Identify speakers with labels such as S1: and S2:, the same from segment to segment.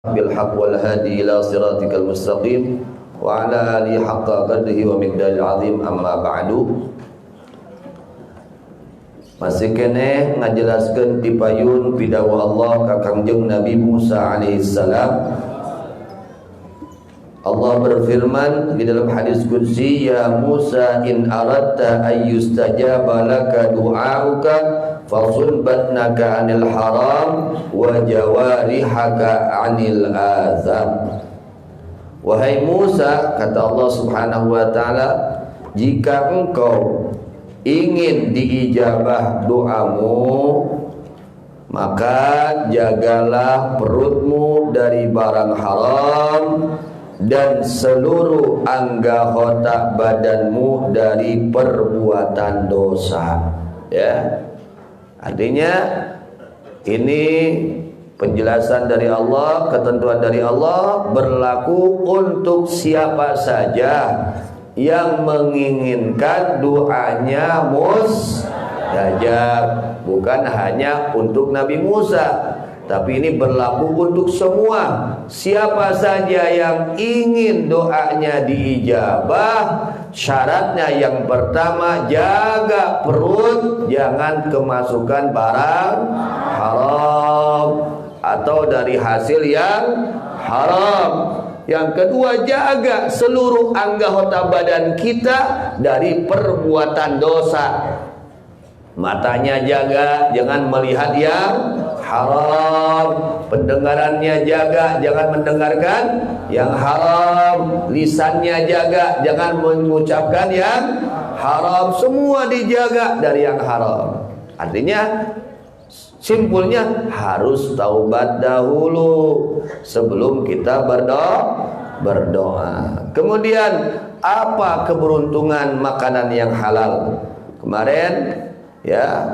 S1: بالحق والهادي إلى صراطك المستقيم وعلى آله حق قدره ومقداره العظيم أما بعد. Masih kene ngajelaskeun ti payun pidawa Allah ka Kangjeng Nabi Musa alaihi salam. Allah berfirman di dalam hadis qudsi, ya Musa in aradta ay yustajaba laka du'auka fasul batnaka anil haram wa jawarihaka anil azam. Wahai Musa, kata Allah Subhanahu wa taala, jika engkau ingin diijabah doamu, maka jagalah perutmu dari barang haram dan seluruh anggota badanmu dari perbuatan dosa. Ya, artinya ini penjelasan dari Allah, ketentuan dari Allah berlaku untuk siapa saja yang menginginkan doanya mustajab, bukan hanya untuk Nabi Musa, tapi ini berlaku untuk semua. Siapa saja yang ingin doanya diijabah, syaratnya yang pertama, jaga perut, jangan kemasukan barang haram atau dari hasil yang haram. Yang kedua, jaga seluruh anggota badan kita dari perbuatan dosa. Matanya jaga, jangan melihat yang haram. Pendengarannya jaga, jangan mendengarkan yang haram. Lisannya jaga, jangan mengucapkan yang haram. Semua dijaga dari yang haram. Artinya, simpulnya harus taubat dahulu sebelum kita berdoa. Kemudian apa keberuntungan makanan yang halal? Kemarin ya,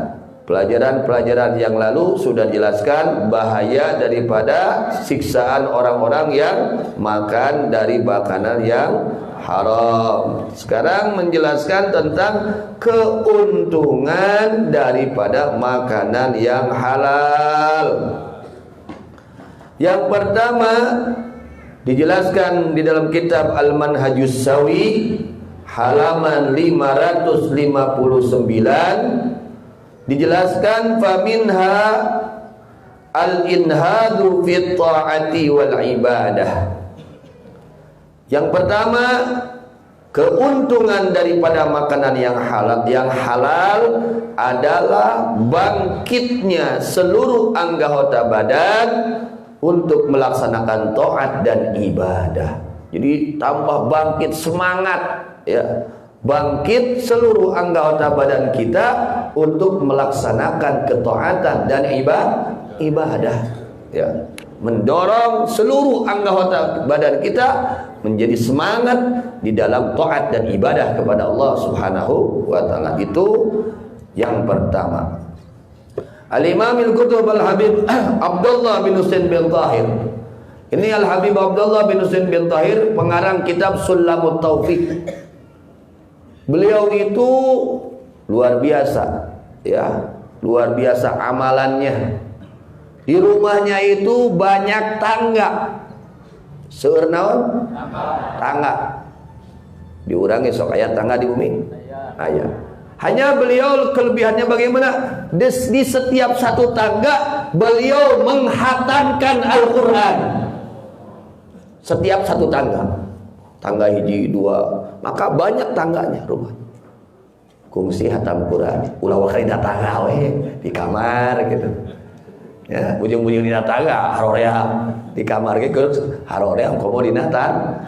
S1: pelajaran-pelajaran yang lalu sudah jelaskan bahaya daripada siksaan orang-orang yang makan dari makanan yang haram. Sekarang menjelaskan tentang keuntungan daripada makanan yang halal. Yang pertama dijelaskan di dalam kitab Al-Manhajus Sawi halaman 559, dijelaskan faminha al-inhadu fit ta'ati wal ibadah. Yang pertama, keuntungan daripada makanan yang halal adalah bangkitnya seluruh anggota badan untuk melaksanakan taat dan ibadah. Jadi tambah bangkit semangat, ya. Bangkit seluruh anggota badan kita untuk melaksanakan ketaatan dan ibadah, ya. Mendorong seluruh anggota badan kita menjadi semangat di dalam taat dan ibadah kepada Allah Subhanahu wa taala. Itu yang pertama. Al-Imam Al-Qutb Al-Habib Abdullah bin Husain bin Tahir. Ini Al-Habib Abdullah bin Husain bin Tahir, pengarang kitab Sulamut Taufiq. Beliau itu luar biasa, ya, luar biasa amalannya. Di rumahnya itu banyak tangga. Seueur naon? Tangga. Diurangi sok aya tangga di bumi? Aya. Hanya beliau kelebihannya bagaimana? Di setiap satu tangga beliau menghatamkan Al-Qur'an. Setiap satu tangga. Tangga hiji dua, maka banyak tangganya rumah. Kungsi hatam Quran. Ulah wakari datang we di kamar gitu. Ya, ujung-ujung dina tangga haroream di kamar gitu, haroream komo dina tangga.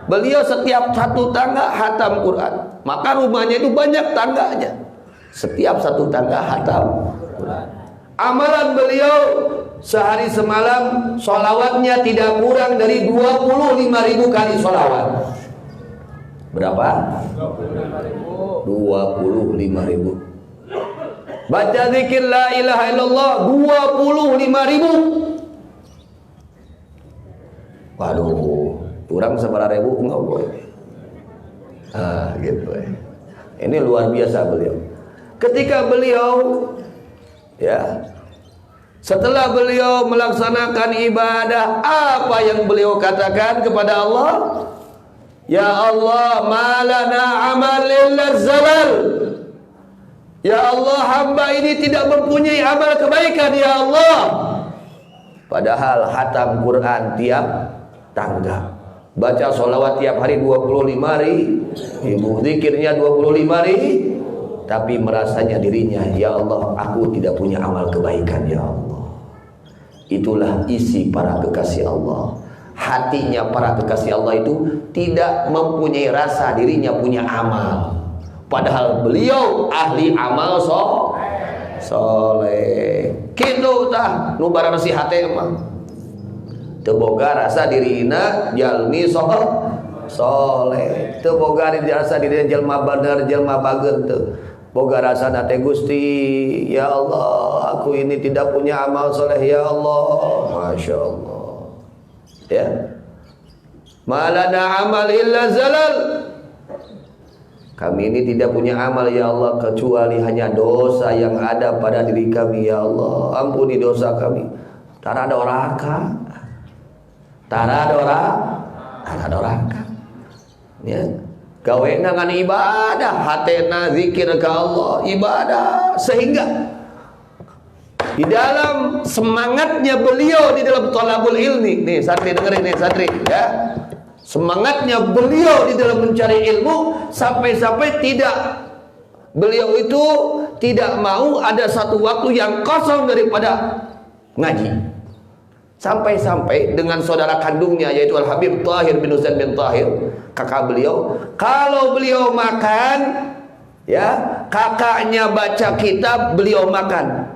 S1: Beliau setiap satu tangga hatam Quran. Maka rumahnya itu banyak tangganya. Setiap satu tangga hatam Quran. Amalan beliau sehari semalam sholawatnya tidak kurang dari 25.000 kali sholawat. Berapa? 25.000. Baca zikir la ilaha illallah 25.000. Waduh, kurang seberapa ribu enggak boleh. Gitu. Ini luar biasa beliau. Ketika beliau ya Setelah beliau melaksanakan ibadah, apa yang beliau katakan kepada Allah? Ya Allah, malana amal illa zalal. Ya Allah, hamba ini tidak mempunyai amal kebaikan, ya Allah. Padahal hatam Quran tiap tangga, baca sholawat tiap hari 25 hari, zikirnya 25 hari, tapi merasanya dirinya, ya Allah, aku tidak punya amal kebaikan, ya Allah. Itulah isi para kekasih Allah. Hatinya para kekasih Allah itu tidak mempunyai rasa dirinya punya amal, padahal beliau ahli amal soleh. Kitu tah nu barang si hate mah teu boga rasa dirina jalmi soleh, teu boga rasa dirina jelma bener jelma bageun teu boga rasa nate Gusti, ya Allah, aku ini tidak punya amal soleh, ya Allah. Masya Allah, ya, malana amal illa zalal. Kami ini tidak punya amal, ya Allah, kecuali hanya dosa yang ada pada diri kami, ya Allah. Ampuni dosa kami. Tara doraka, tara doraka, ya. Gawe nangan ibadah, hatena zikir ke Allah, ibadah, sehingga di dalam semangatnya beliau di dalam thalabul ilmi, nih santri dengerin nih santri, ya, semangatnya beliau di dalam mencari ilmu sampai-sampai beliau itu tidak mau ada satu waktu yang kosong daripada ngaji. Sampai-sampai dengan saudara kandungnya yaitu Al Habib Tahir bin Husain bin Tahir, kakak beliau, kalau beliau makan, ya, kakaknya baca kitab, beliau makan.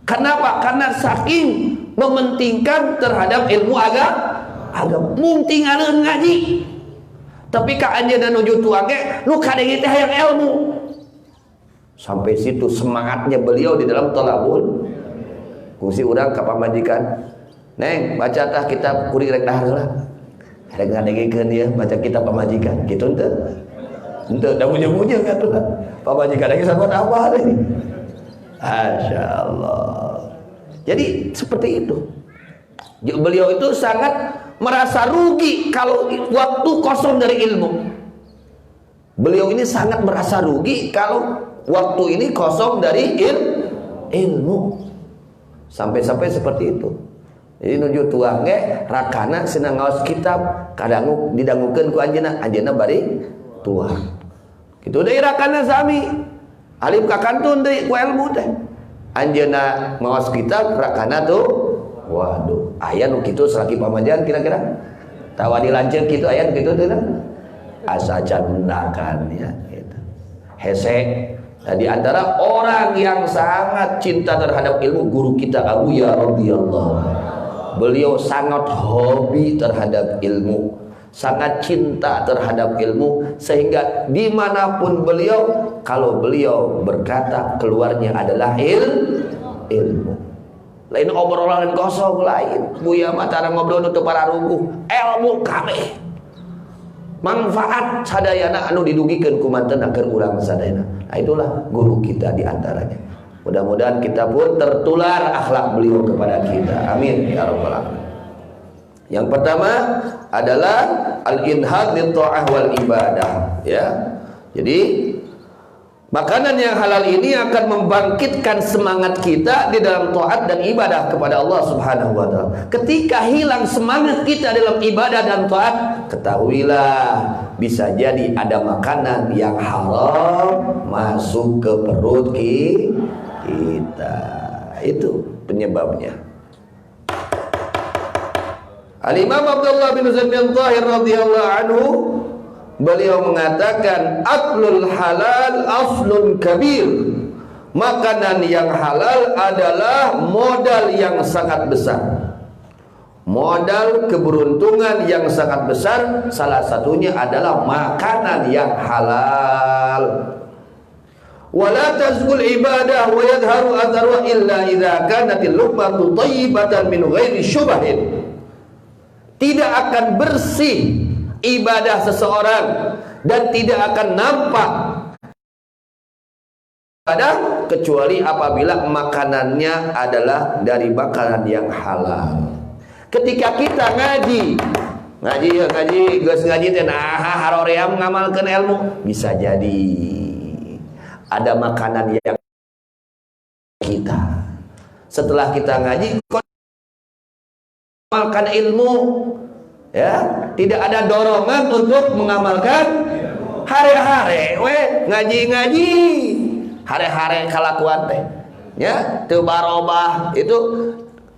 S1: Kenapa? Karena saking mementingkan terhadap ilmu agama, muntinganeun ngaji. Tapi ka anjeunna nuju tuang ge nu kadenge teh hayang ilmu. Sampai situ semangatnya beliau di dalam thalabul. Kungsi urang ka pamajikan, "Neng, baca tah kitab kuring rek dahar heula." Rek ngadengekeun dia baca kitab pamajikan. Kitu henteu? Henteu, da munye-munye atuh. Pamajikan lagi sabot apa teh? Masyaallah. Jadi seperti itu. Beliau itu sangat merasa rugi kalau waktu kosong dari ilmu. Beliau ini sangat merasa rugi kalau waktu ini kosong dari ilmu. Sampai-sampai seperti itu. Jadi nuju tuang ge rakana senang ngaos kitab, kadang didangukeun ku anjeunna bari tuang. Kitu deui rakana sami. Alif ka kantun deui ku ilmu teh. Anjeunna ngaos kitab rakana tuh, waduh, aya nu kitu salaki pamajian kira-kira. Tawadi lanceuk kitu aya nu kitu teh. Asa can mendakan ya gitu. Hese. Nah, di antara orang yang sangat cinta terhadap ilmu, guru kita Abu Ya radhiyallahu. Beliau sangat hobi terhadap ilmu, sangat cinta terhadap ilmu, sehingga dimanapun beliau, kalau beliau berkata keluarnya adalah ilmu. Lain obrolan kosong lain. Buya matara ngobrol untuk para ruguh, ilmu kabeh. Manfaat sadayana anu didugikeun ku mantenakeun urang sadayana. Nah, itulah guru kita di antaranya. Mudah-mudahan kita pun tertular akhlak beliau kepada kita. Amin ya rabbal alamin. Yang pertama adalah al-inhad lit ta'ah wal ibadah, ya. Jadi makanan yang halal ini akan membangkitkan semangat kita di dalam taat dan ibadah kepada Allah Subhanahu wa taala. Ketika hilang semangat kita dalam ibadah dan taat, ketahuilah bisa jadi ada makanan yang haram masuk ke perut kita. Itu penyebabnya. Al-Imam Abdullah bin Husain bin Tahir radhiyallahu anhu, beliau mengatakan aklul halal aslun kabir. Makanan yang halal adalah modal yang sangat besar, modal keberuntungan yang sangat besar. Salah satunya adalah makanan yang halal. Wala tazkul ibadah wa yadharu atharu illa idza kanatil luqmatu thayyibatan min ghairi syubhin. Tidak akan bersih ibadah seseorang dan tidak akan nampak ibadah kecuali apabila makanannya adalah dari makanan yang halal. Ketika kita ngaji, geus ngaji teh nah haroream ngamalkeun ilmu, bisa jadi ada makanan yang kita. Setelah kita ngaji mengamalkan ilmu, ya, tidak ada dorongan untuk mengamalkan hari-hari ngaji hari-hari kalakuan teh ya teu barobah itu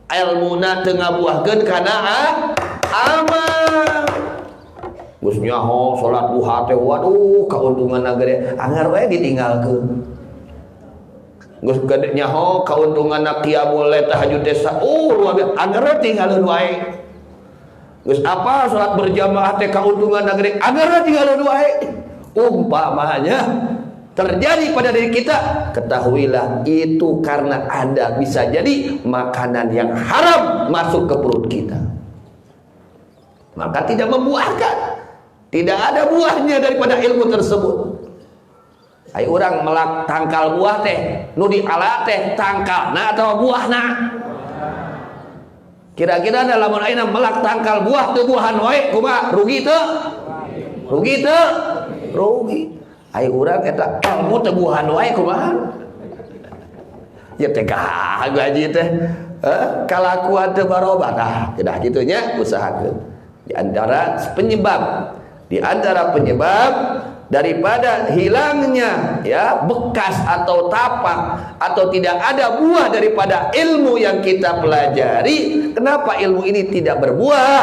S1: ilmuna teu ngabuahkeun kana amal. Geus nyaho salat duha teh waduh kauntunganna gede anggar we ditinggalkeun. Geus gede nyaho kauntunganna qiyamul lail tahajud teh luar biasa anggar we tinggalkeun wae. Geus apa salat berjamaah teh kauntunganna gede anggar we tinggalkeun wae. Umpamanya terjadi pada diri kita, ketahuilah itu karena ada bisa jadi makanan yang haram masuk ke perut kita, maka tidak membuahkan, tidak ada buahnya daripada ilmu tersebut. Ai urang melak tangkal buah teh nu diala teh tangkalna atau buahna, kira-kira dalam ayeuna melak tangkal buah teu buahan wae kumaha rugi teu? Rugi teu? Rugi. Ai urang eta ilmu teu buahan wae kumaha? Ya teh gaji teh kalakuan teu barobah tah kedah kitu nya usahakeun. Di antara penyebab daripada hilangnya ya bekas atau tapak atau tidak ada buah daripada ilmu yang kita pelajari. Kenapa ilmu ini tidak berbuah?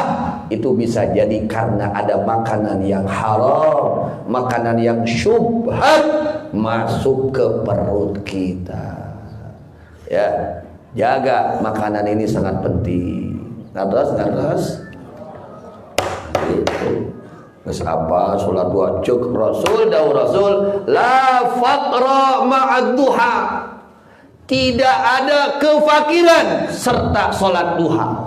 S1: Itu bisa jadi karena ada makanan yang haram, makanan yang syubhat masuk ke perut kita. Ya, jaga makanan ini sangat penting. Ngertos? Terus apa? Salat dua cuk Rasul dawuh Rasul, la faqra ma'ad duha. Tidak ada kefakiran serta salat duha.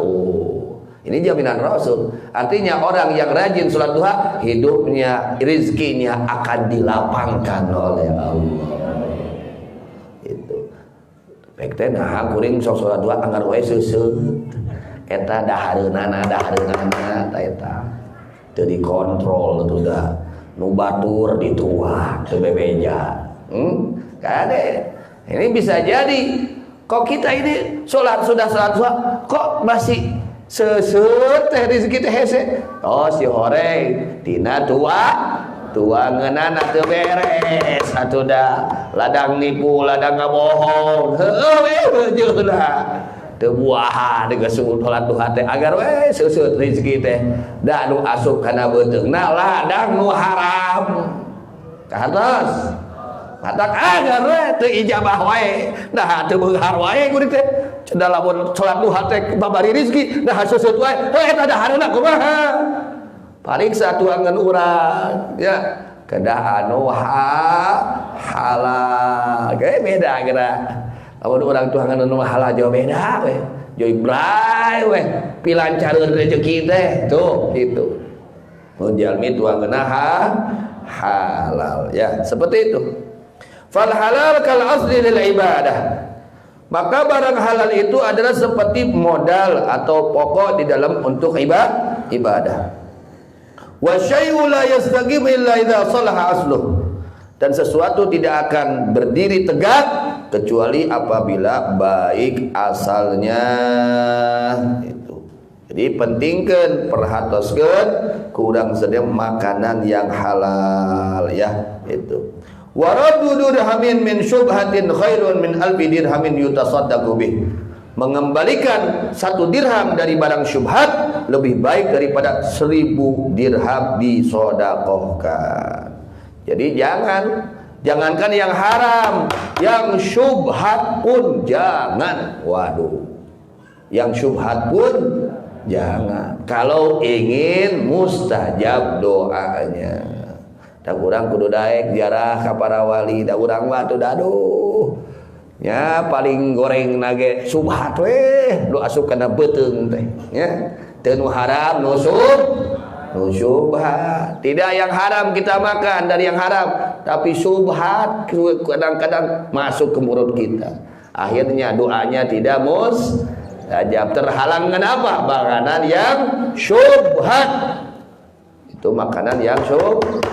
S1: Ini jaminan Rasul. Artinya orang yang rajin sholat duha, hidupnya, rizkinya akan dilapangkan oleh Allah. Itu. Pekte nah kuring sok sholat duha anggar wae seuseut. Eta dahareunana ta eta. Teu dikontrol teu dah. Nu batur dituang teu bebeja. Kade. Ini bisa jadi kok kita ini sholat duha kok masih sesut teh rezeki teh hese. Oh si horeng tina tuangeunana teu beres atuh da ladang nipu ladang ngabohong heueuh we beujeulah teu buahan geus sholat duha teh agar we sesut rezeki teh da nu asup kana beuteungna ladang nu haram kahartos matak agar we teu ijabah wae nah teu beunghar wae kuring teh cenah lamun salat duha teh babari rezeki nah seuseut wae eta dahareuna kumaha paling satuangan urang ya kedah anu halal ge beda geura lamun urang tuangan anu halal jauh beda we jauh bray we pilancareun rezeki teh tuh itu mun jalmi tuangeunna halal ya seperti itu. Fal halal kal asli lil ibadah. Maka barang halal itu adalah seperti modal atau pokok di dalam untuk ibadah. Wa syai'u la yastaqim illa idza salaha asluh. Dan sesuatu tidak akan berdiri tegak kecuali apabila baik asalnya itu. Jadi pentingkeun perhatoskeun kurang sedang makanan yang halal ya itu. Waraddu dirhamin min syubhatin khairun min alfi dirhamin yutasaddaqu bih. Mengembalikan 1 dirham dari barang syubhat lebih baik daripada 1000 dirham disedekahkan. Jadi jangankan yang haram, yang syubhat pun jangan. Waduh. Yang syubhat pun jangan. Kalau ingin mustajab doanya. Da urang kudu daek ziarah ka para wali, da urang mah teu daduh. Ya paling goreng nage subhat we, lu asup kana beuteung teh, ya. Teu nu haram nu Syubhat. Tidak yang haram kita makan dari yang haram, tapi syubhat kadang-kadang masuk ke mulut kita. Akhirnya doanya tidak mustajab, terhalang dengan apa? Makanan yang syubhat. Itu makanan yang syubhat.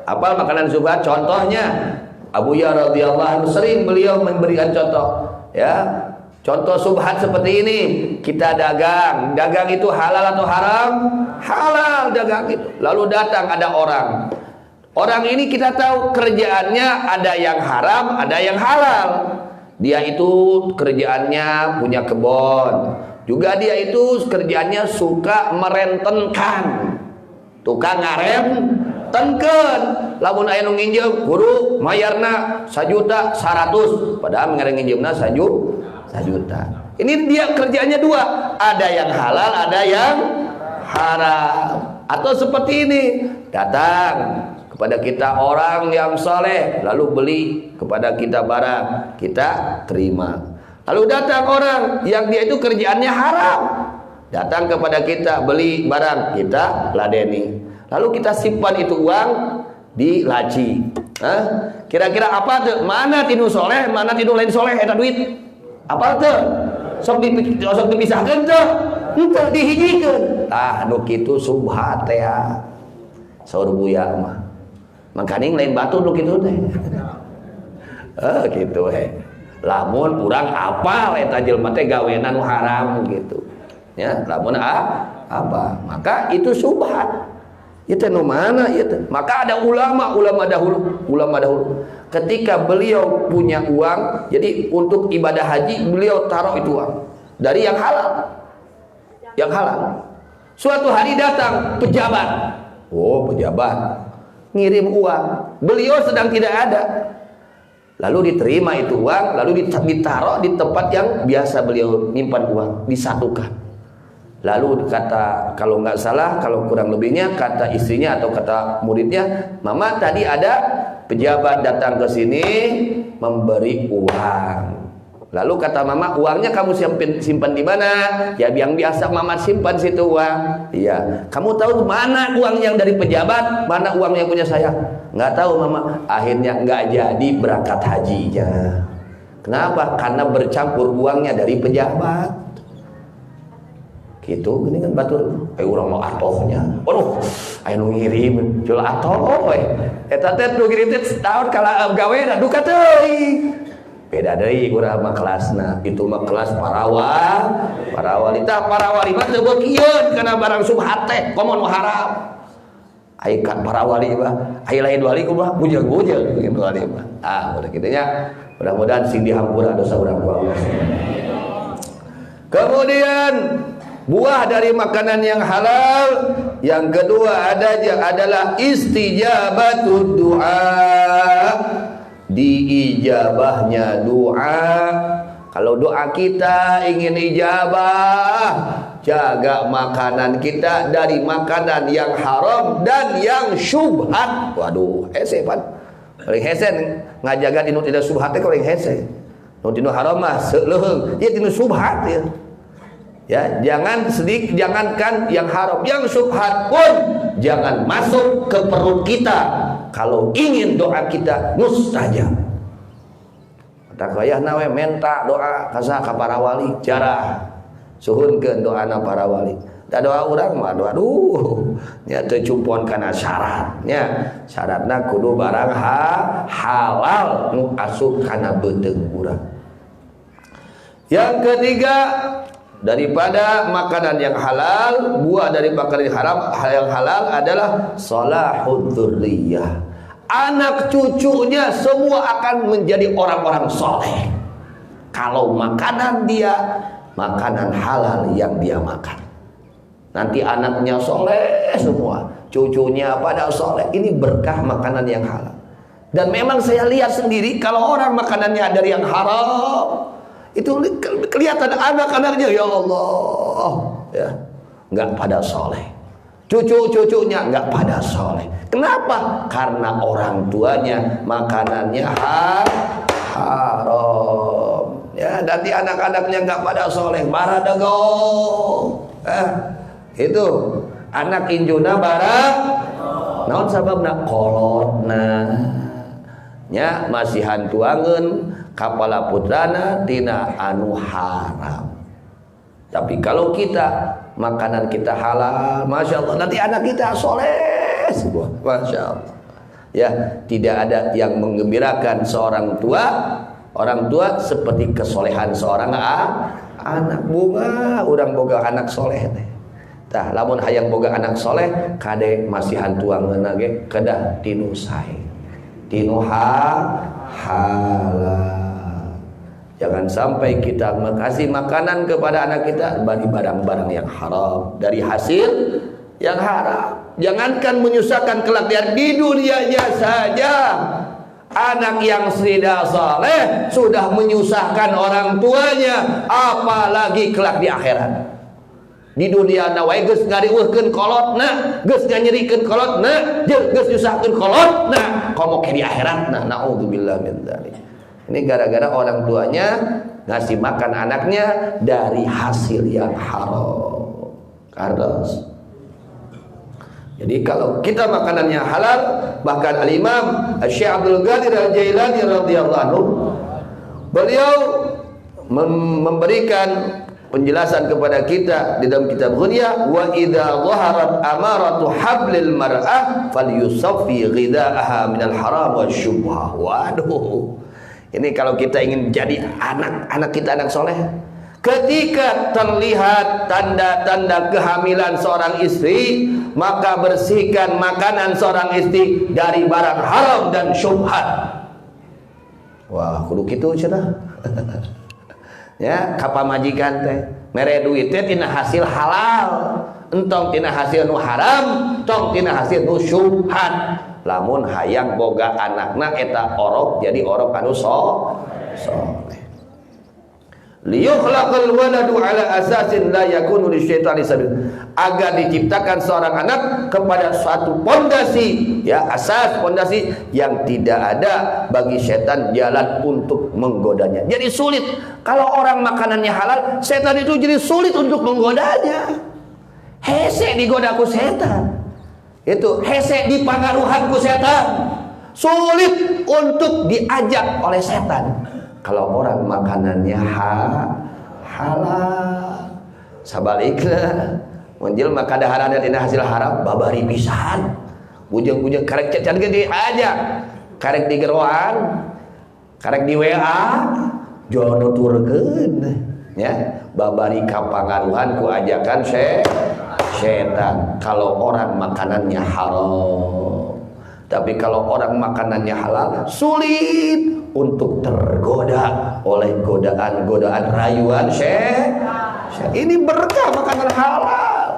S1: Apa makanan syubhat? Contohnya Abu Ya radhiyallahu anhu sering beliau memberikan contoh, ya. Contoh subhat seperti ini, kita dagang itu halal atau haram? Halal dagang itu. Lalu datang ada orang ini kita tahu kerjaannya ada yang haram, ada yang halal. Dia itu kerjaannya punya kebun, juga dia itu kerjaannya suka merentenkan, tukang ngarentenkeun. Lamun aya nu nginjem guru mayarna 1.100.000, padahal ngareng nginjemna 1 juta. Ini dia kerjanya dua, ada yang halal, ada yang haram. Atau seperti ini, datang kepada kita orang yang soleh, lalu beli kepada kita barang, kita terima. Lalu datang orang yang dia itu kerjaannya haram, datang kepada kita beli barang, kita ladeni. Lalu kita simpan itu uang di laci. Kira-kira apa tuh? Mana tinu soleh, mana tinu lain soleh, eta duit. Apa tuh? Sok dipisahkan tuh, itu dihijikeun. Tah nu kitu subhat teh ya. Saur buya mah. Mangkaning lain batu nu kitu teh. Gitu lamun urang apal eta jelema teh gaweana nu haram gitu. Ya, lamun apa? Maka itu subhat. Itu nu mana itu? Maka ada ulama dahulu. Ketika beliau punya uang, jadi untuk ibadah haji beliau taruh itu uang dari yang halal. Suatu hari datang pejabat. Pejabat ngirim uang. Beliau sedang tidak ada. Lalu diterima itu uang, lalu ditaruh di tempat yang biasa beliau nyimpan uang, disatukan. Lalu kata, kalau nggak salah, kalau kurang lebihnya kata istrinya atau kata muridnya, mama tadi ada pejabat datang ke sini memberi uang. Lalu kata mama, uangnya kamu simpan di mana? Ya yang biasa mama simpan situ uang. Iya. Kamu tahu mana uang yang dari pejabat, mana uang yang punya saya? Nggak tahu mama. Akhirnya nggak jadi berangkat hajinya. Kenapa? Karena bercampur uangnya dari pejabat. Gitu gini kan batur urang mau atohnya. Waduh, aya nu ngirim jual atoh we. Eta teh nu ngirim teh setahun kala gaweana duka teuing. Beda deui urang mah kelasna. Itu mah kelas parawali. Tah parawali mah teu beukeun kana barang subhat teh, komo nu haram. Ai kan parawali mah, ai lain wali kumaha bujang-bujang gitu wali mah. Udah kitu nya. Mudah-mudahan sing dihampura dosa urang ku Allah. Kemudian buah dari makanan yang halal yang kedua adalah istijabatud du'a, diijabahnya doa. Kalau doa kita ingin ijabah, jaga makanan kita dari makanan yang haram dan yang syubhat. Waduh, hese pan paling hese ngajaga dinu tidak syubhat teh paling hese. Nu dinu haram mah seuleung, ieu dinu syubhat ya. Ya, jangankan yang haram, yang syubhat pun jangan masuk ke perut kita kalau ingin doa kita mustajab. Kata kayahna we menta doa ka para wali jarah suhunkeun doana para wali. Da doa urang mah aduh nya teu cumpon kana syaratnya. Syaratna kudu barang halal nu asup kana beuteung urang. Yang ketiga, daripada makanan yang halal, buah dari makanan yang halal adalah salahud dzurriyyah. Anak cucunya semua akan menjadi orang-orang soleh kalau makanan dia makanan halal yang dia makan. Nanti anaknya soleh semua, cucunya pada soleh. Ini berkah makanan yang halal. Dan memang saya lihat sendiri kalau orang makanannya dari yang haram, itu kelihatan anak-anaknya ya Allah ya nggak pada soleh, cucu-cucunya nggak pada soleh. Kenapa? Karena orang tuanya makanannya haram ya. Nanti anak-anaknya nggak pada soleh, marah dago itu anak injuna barang naon sababna kolotna nya masihan tuangeun kapala putrana tina anu haram. Tapi kalau kita makanan kita halal, masya Allah, nanti anak kita soleh semua, masya Allah. Ya, tidak ada yang menggembirakan seorang tua, orang tua seperti kesolehan seorang anak. Bunga urang boga anak soleh teh. Tah lamun hayang boga anak soleh, kade masihan tuangeunna ge kedah tinu sae. Tinu halal. Jangan sampai kita mengasih makanan kepada anak kita dari barang-barang yang haram, dari hasil yang haram. Jangankan menyusahkan kelak di dunianya saja. Anak yang sudah saleh sudah menyusahkan orang tuanya, apalagi kelak di akhirat. Di dunia nawai geus ngariweuhkeun kolotna, geus nganyerikeun kolotna, geus nyusahkeun kolotna, komo ke di akhiratna. Naudzubillah min dzalik. Ini gara-gara orang tuanya ngasih makan anaknya dari hasil yang haram. Kardos. Jadi kalau kita makanannya halal, bahkan Al-Imam Syekh Abdul Qadir Al-Jailani radhiyallahu anhu, beliau memberikan penjelasan kepada kita di dalam kitab Ghunyah, wa idza dhaharat amaratu hablil mar'ah falyusaffi ghidaaha minal haram wasyubhah. Waduh. Ini kalau kita ingin jadi anak kita anak soleh, ketika terlihat tanda-tanda kehamilan seorang istri, maka bersihkan makanan seorang istri dari barang haram dan syubhat. Wah, kudu kitu cenah. Ya, kapa majikan teh mere duit teh tina hasil halal, entong tina hasil nu haram, tong tina hasil nu syubhat. Lamun hayang boga anakna eta orok jadi orok anu soleh. Liyukhlaqal waladu ala asasin la yakunu lisyaitani sabil. Agar diciptakan seorang anak kepada suatu pondasi, ya, asas pondasi yang tidak ada bagi setan jalan untuk menggodanya. Jadi sulit kalau orang makanannya halal, setan itu jadi sulit untuk menggodanya. Hese digoda ku setan. Itu hese dipangaruhan ku setan, sulit untuk diajak oleh setan. Kalau orang makanannya halal, sabalikna munjil maka daharan dina hasil haram babari pisan, bujeng-bujeng karek cecan ge diajak, karek di geroan, karek di WA, jono turkeun ya, babari kapangaruhan ku ajakan setan. Kalau orang makanannya haram, tapi kalau orang makanannya halal, sulit untuk tergoda oleh godaan-godaan rayuan setan. Ini berkah makanan halal,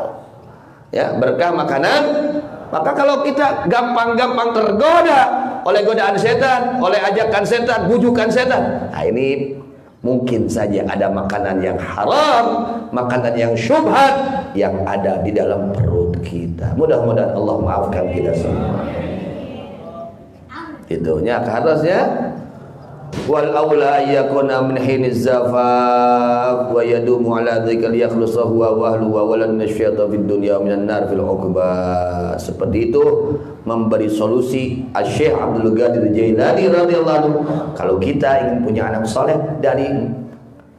S1: ya, berkah makanan. Maka kalau kita gampang-gampang tergoda oleh godaan setan, oleh ajakan setan, bujukan setan, nah ini mungkin saja ada makanan yang haram, makanan yang syubhat yang ada di dalam perut kita. Mudah-mudahan Allah maafkan kita semua. Itunya harusnya wal aula yakuna min hiniz zafaf wa yadumu ala dzikr yakhlusahu wa ahlu wa walan nasyata fid dunya minan nar fil uqba. Seperti itu memberi solusi Syekh Abdul Qadir Jailani radhiyallahu anhu. Kalau kita ingin punya anak soleh dari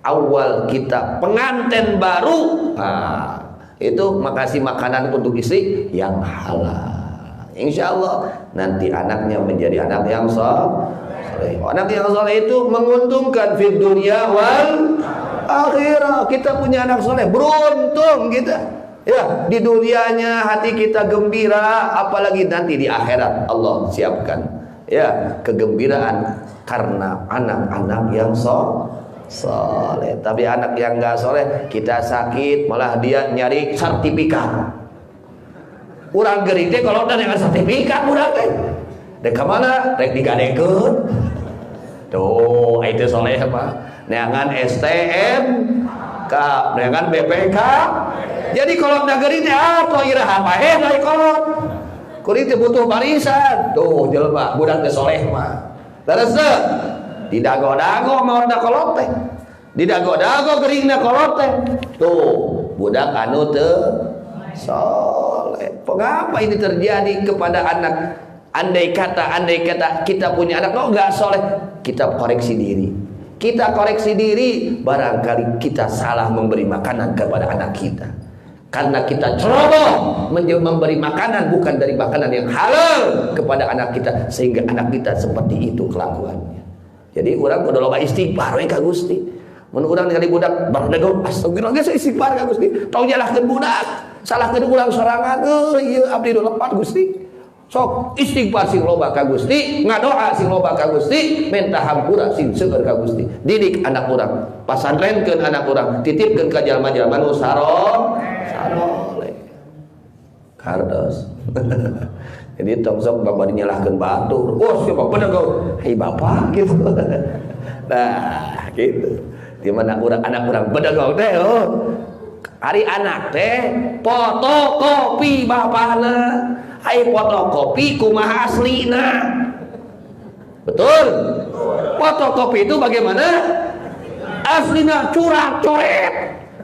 S1: awal kita pengantin baru, nah, itu makasih makanan untuk istri yang halal. Insya Allah nanti anaknya menjadi anak yang soleh. Anak yang soleh itu menguntungkan fid dunya wal akhirah. Kita punya anak soleh, beruntung kita. Ya, di dunianya hati kita gembira, apalagi nanti di akhirat Allah siapkan ya kegembiraan karena anak-anak yang soleh. Tapi anak yang enggak soleh, kita sakit malah dia nyari sertifikat. Urang geuring teh kalau udah dengan sertifikat urang teh. Dek ka mana? Rek digadekeun. Tuh, itu soleh mah. Neangan STM, neangan BPK. Jadi kolot nageri teh apa iraha paeh dari kolot. Kuring teh butuh barisan. Tuh jelema budak teh soleh mah. Teruseuh didago-dago mau da kolot teh. Didago-dago geuringna kolot teh. Tuh budak anu teu soleh. soleh. Mengapa ini terjadi kepada anak? Andai kata kita punya anak nggak soleh, kita koreksi diri. Kita koreksi diri, barangkali kita salah memberi makanan kepada anak kita. Karena kita ceroboh memberi makanan bukan dari makanan yang halal kepada anak kita, sehingga anak kita seperti itu kelakuannya. Jadi orang kudu loba istighfar we ka Gusti. Mun urang ningali budak bardego, astagfirullah geus istighfar ka Gusti. Tong nyalahkeun budak, salahkeun urang sorangan, ieu abdi nu lepat Gusti. Sok istighfar sing loba ka Gusti, ngadoa sing loba ka Gusti, minta hampura sing seueur ka Gusti. Didik anak urang, pasantrenkeun anak urang, titipkeun ka jalma-jalma nu saroleh. Kardos. Jadi tong sok bapak dinyalahkeun batur. Oh, siapa bener hei bapak gitu. Nah, gitu. Di mana anak urang bedagang teh hari anak teh fotokopi bapana. Hai fotokopi kumaha aslina. Betul? Fotokopi itu bagaimana? Aslina curang-coret.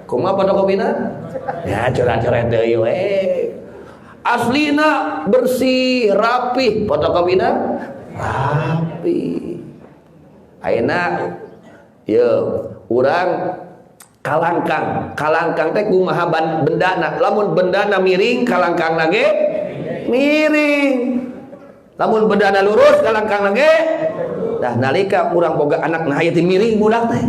S1: Kumaha fotokopina? Ya curang-coret deui we. Aslina bersih, rapi. Fotokopina rapi. Ayeuna yeuh urang kalangkang teh kumaha bendana. Lamun bendana miring, kalangkang lage miring. Lamun bendana lurus, kalangkang lage. Dah nalika urang boga anak nah aya teh miring budak teh.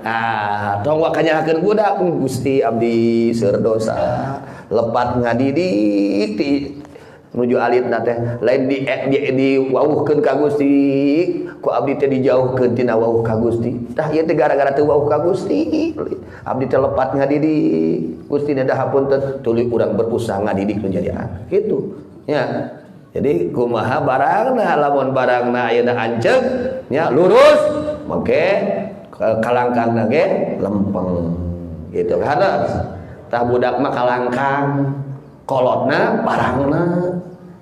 S1: Ah, tong wa kanyahakeun budak, Gusti abdi seueur dosa. Lepat ngadidik ti nuju alitna teh lain di wawuhkeun ka Gusti, ku abdi teh dijauhkeun tina wawuh ka Gusti. Tah ieu teh gara-gara teu wawuh ka Gusti. Abdi teh lepat ngadidik. Gusti dah hapunten tuluy urang berusaha ngadidik nu jadi anak. Kitu. Ya. Jadi kumaha barangna lamun barangna ayeuna anceuk nya lurus mangke kalangkangna ge lempeng. Gitu kan. Tah budak mah kalangkang, kolotna barangna.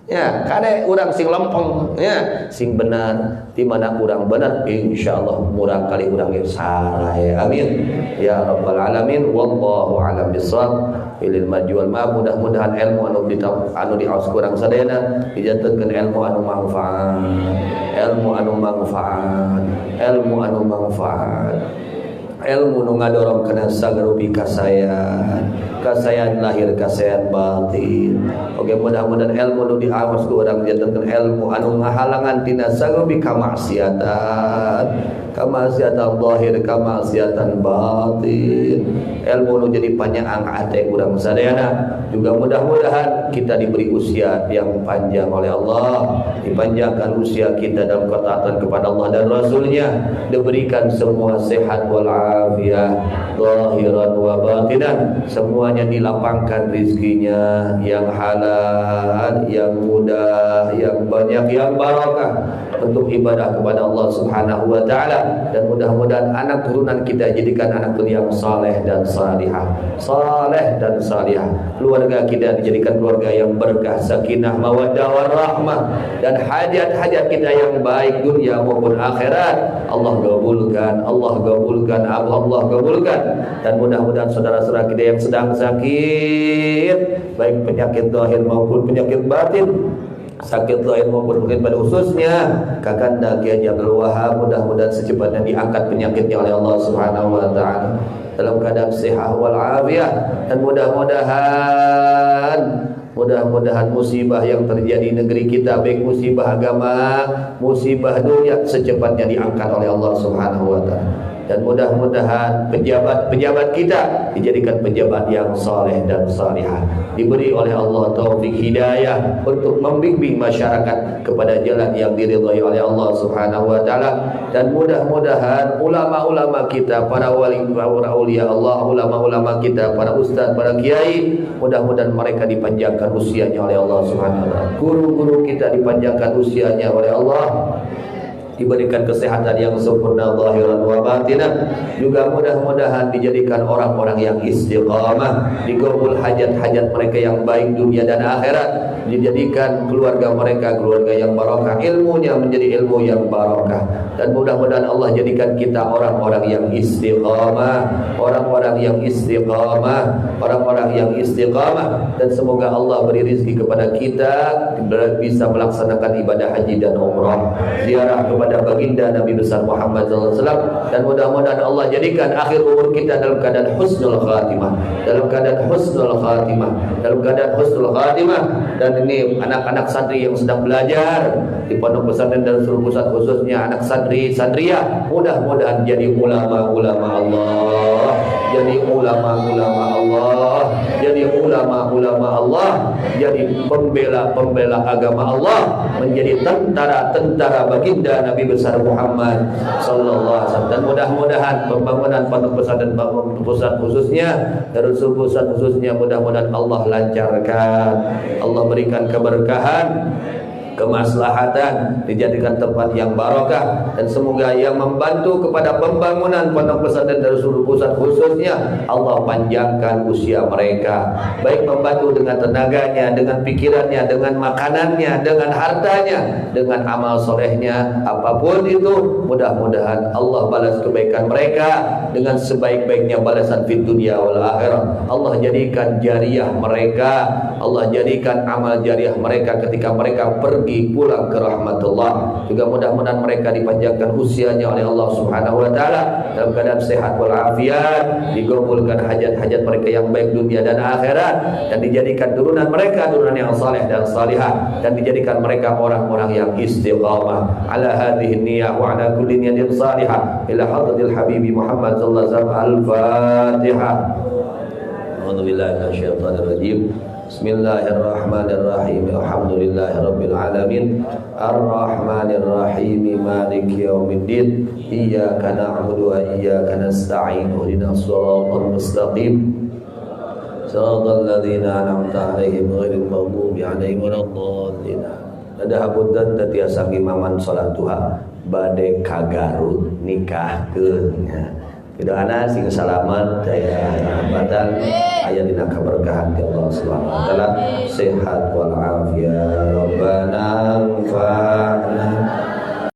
S1: Ya, kade urang sing lempeng, ya, sing benar. Di mana urang benar, insyaallah murang kali urang ge salah ya. Amin. Ya rabbal alamin. Wallahu a'lam bissawab. Ilil majwal ma mudah-mudahan ilmu anu diaos kurang sadayana dijatuhkeun ilmu anu manfaat. Ilmu nu ngadorong kana sagarupi kasayan lahir kasayan batin. Oke, mudah-mudahan ilmu nu diawas ku urang dijatuhkeun ilmu anu ngahalangan tina sagarupi kamaksiatan zahir kamaksiatan batin. Ilmu nu jadi panjang hati urang sadayana. Juga mudah-mudahan kita diberi usia yang panjang oleh Allah, dipanjangkan usia kita dalam ketaatan kepada Allah dan Rasulnya, diberikan semua sehat walafiat zahiran wa batinan, semuanya dilapangkan rizkinya yang halal, yang mudah, yang banyak, yang barakah untuk ibadah kepada Allah Subhanahu wa taala. Dan mudah-mudahan anak turunan kita jadikan anak yang saleh dan salihah, keluarga kita dijadikan keluarga yang berkah, sakinah, mawaddah warahmah, dan hajat-hajat kita yang baik dunia maupun akhirat Allah gabulkan. Dan mudah-mudahan saudara-saudara kita yang sedang sakit, baik penyakit zahir maupun penyakit batin, sakit zahir maupun penyakit pada khususnya Kakanda Kiai Abdul Wahab, mudah-mudahan secepatnya diangkat penyakitnya oleh Allah Subhanahu wa taala dalam keadaan sehat wal afiat. Dan mudah-mudahan musibah yang terjadi di negeri kita, baik musibah agama, musibah dunia, secepatnya diangkat oleh Allah Subhanahu wa taala. Dan mudah-mudahan pejabat kita dijadikan pejabat yang saleh dan salihah, diberi oleh Allah taufik hidayah untuk membimbing masyarakat kepada jalan yang diridhai oleh Allah Subhanahu wa taala. Dan mudah-mudahan ulama-ulama kita, para wali, para aulia Allah, ulama-ulama kita, para ustaz, para kiai, mudah-mudahan mereka dipanjangkan usianya oleh Allah Subhanahu wa taala. Guru-guru kita dipanjangkan usianya oleh Allah. diberikan kesehatan yang sempurna zahiran wa batinan, juga mudah-mudahan dijadikan orang-orang yang istiqamah, digabul hajat-hajat mereka yang baik dunia dan akhirat, dijadikan keluarga mereka keluarga yang barakah, ilmunya menjadi ilmu yang barakah, dan mudah-mudahan Allah jadikan kita orang-orang yang istiqamah, orang-orang yang istiqamah, orang-orang yang istiqamah, dan semoga Allah beri rezeki kepada kita bisa melaksanakan ibadah haji dan umrah, ziarah kepada baginda Nabi besar Muhammad SAW, dan mudah-mudahan Allah jadikan akhir umur kita dalam keadaan husnul khatimah, dalam keadaan husnul khatimah, dalam keadaan husnul khatimah. Dan ini anak-anak santri yang sedang belajar di pondok pesantren dan seluruh pusat, khususnya anak santri santriah, mudah-mudahan jadi ulama-ulama Allah, jadi ulama-ulama Allah, jadi ulama-ulama Allah, jadi pembela-pembela agama Allah, menjadi tentara-tentara baginda Nabi besar Muhammad sallallahu alaihi wasallam. Dan mudah-mudahan pembangunan pondok pesantren pusat khususnya, Darul pusat khususnya, mudah-mudahan Allah lancarkan, Allah berikan keberkahan, kemaslahatan, dijadikan tempat yang barakah, dan semoga yang membantu kepada pembangunan pondok pesantren dari seluruh pusat khususnya Allah panjangkan usia mereka, baik membantu dengan tenaganya, dengan pikirannya, dengan makanannya, dengan hartanya, dengan amal solehnya, apapun itu, mudah-mudahan Allah balas kebaikan mereka dengan sebaik-baiknya balasan fid dunya wal akhirah. Allah jadikan jariah mereka, Allah jadikan amal jariah mereka ketika mereka pergi pulang ke rahmatullah. Juga mudah-mudahan mereka dipanjangkan usianya oleh Allah Subhanahu wa taala dalam keadaan sehat walafiat, digabulkan hajat-hajat mereka yang baik dunia dan akhirat, dan dijadikan turunan mereka turunan yang saleh dan salihah, dan dijadikan mereka orang-orang yang istiqamah ala hadhihi niyyah wa ala kulli niyatin salihah ila hadratil habibi Muhammad sallallahu alaihi wasallam. Al-Fatihah. A'udzu billahi minasyaitonir rajim. Bismillahirrahmanirrahim. Alhamdulillahirabbil alamin. Arrahmanirrahim. Maliki yaumiddin. Iyyaka na'budu wa iyyaka nasta'in. Ihdinas shiratal mustaqim. Shiratal ladzina an'amta 'alaihim ghairil maghdubi 'alaihim waladdallin. Nadahabud dan tiasa imaman salat duha bade ka Garut nikahkeun. Doana sing salamet daya rahmatan aya dina kaberkahan ti Allah Subhanahu wa taala, sehat wal afiat.